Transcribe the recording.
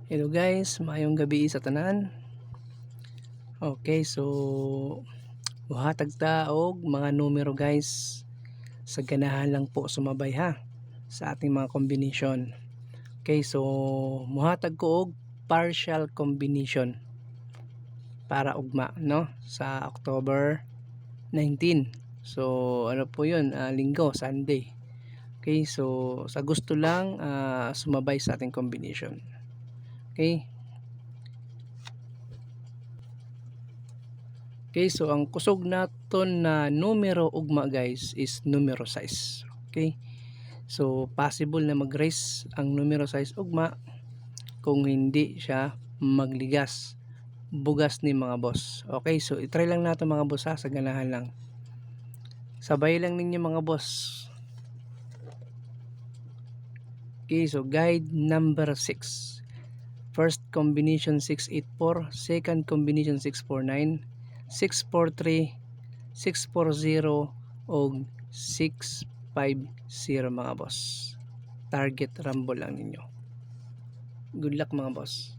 Hello guys, maayong gabi sa tanan. Okay, so buhatag ta og mga numero guys. Sa ganahan lang po sumabay ha sa ating mga combination. Okay, so muhatag ko og partial combination para ugma no sa October 19. So ano po 'yun? Linggo, Sunday. Okay, so sa gusto lang sumabay sa ating combination. Okay? Okay, so ang kusog naton na numero ugma guys is numero 6. Okay? So possible na mag-raise ang numero 6 ugma kung hindi siya magligas. Bugas ni mga boss. Okay, so i-try lang nato mga boss ha, sa ganahan lang. Sabay lang ninyo mga boss. Okay, so guide number 6. First combination 684, second combination 649, 643, 640 o 650 mga boss. Target rumble lang ninyo. Good luck mga boss.